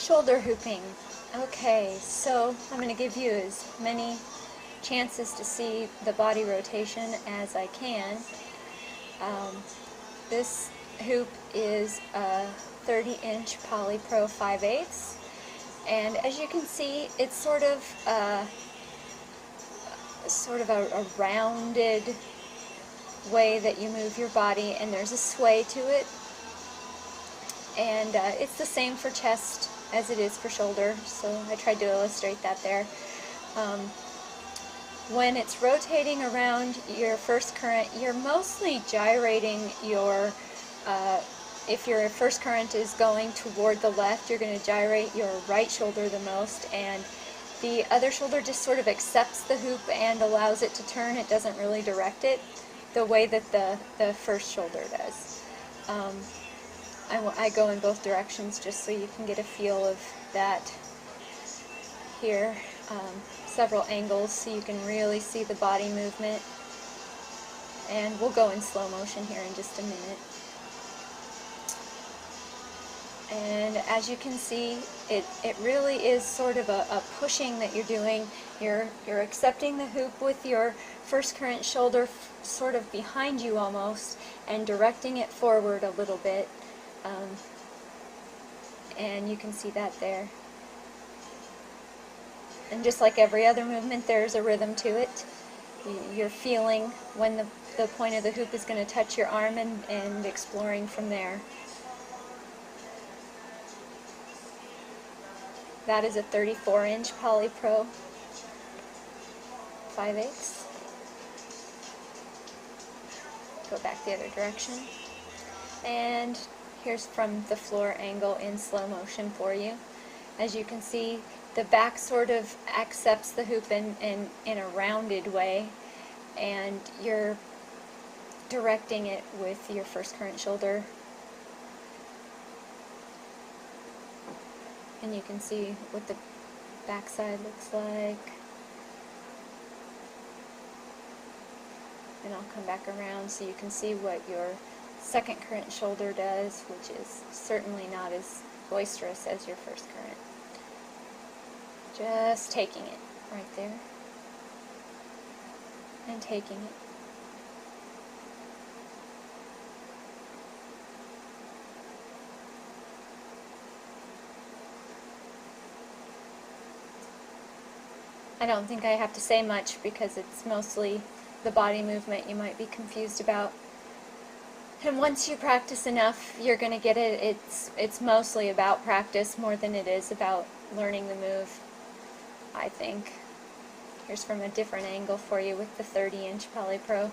Shoulder hooping. Okay, so I'm going to give you as many chances to see the body rotation as I can. This hoop is a 30-inch Polypro 5/8, and as you can see, it's sort of a rounded way that you move your body, and there's a sway to it. And it's the same for chest as it is for shoulder, so I tried to illustrate that there. When it's rotating around your first current, you're mostly gyrating your, if your first current is going toward the left, you're going to gyrate your right shoulder the most, and the other shoulder just sort of accepts the hoop and allows it to turn. It doesn't really direct it the way that the first shoulder does. I go in both directions just so you can get a feel of that here. Several angles so you can really see the body movement. And we'll go in slow motion here in just a minute. And as you can see, it really is sort of a pushing that you're doing. You're accepting the hoop with your first current shoulder sort of behind you almost, and directing it forward a little bit. And you can see that there. And just like every other movement, there's a rhythm to it. You're feeling when the point of the hoop is going to touch your arm, and exploring from there. That is a 34-inch Polypro 5/8. Go back the other direction. And here's from the floor angle in slow motion for you. As you can see, the back sort of accepts the hoop in a rounded way, and you're directing it with your first current shoulder. And you can see what the back side looks like. And I'll come back around so you can see what your second current shoulder does, which is certainly not as boisterous as your first current. Just taking it right there, and taking it. I don't think I have to say much because it's mostly the body movement you might be confused about. And once you practice enough, you're going to get it. It's mostly about practice more than it is about learning the move, I think. Here's from a different angle for you with the 30-inch Polypro.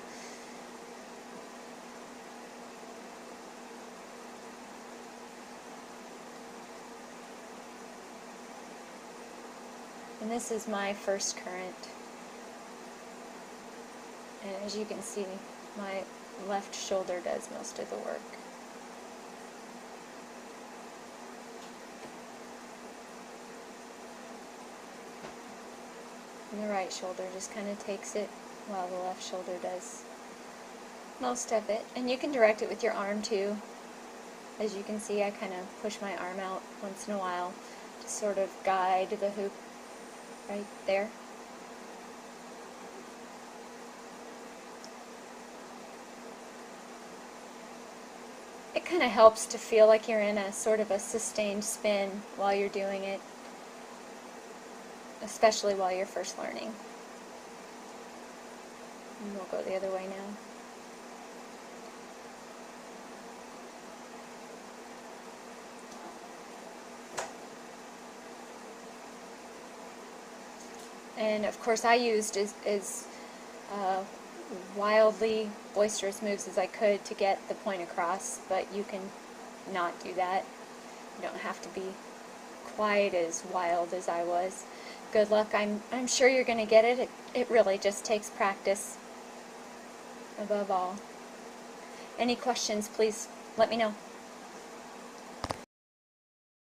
And this is my first current. And as you can see, my left shoulder does most of the work. And the right shoulder just kind of takes it while the left shoulder does most of it. And you can direct it with your arm too. As you can see, I kind of push my arm out once in a while to sort of guide the hoop right there. It kind of helps to feel like you're in a sort of a sustained spin while you're doing it, especially while you're first learning. And we'll go the other way now. And of course I used as wildly boisterous moves as I could to get the point across, but you can not do that. You don't have to be quite as wild as I was. Good luck. I'm sure you're going to get it. It really just takes practice above all. Any questions, please let me know.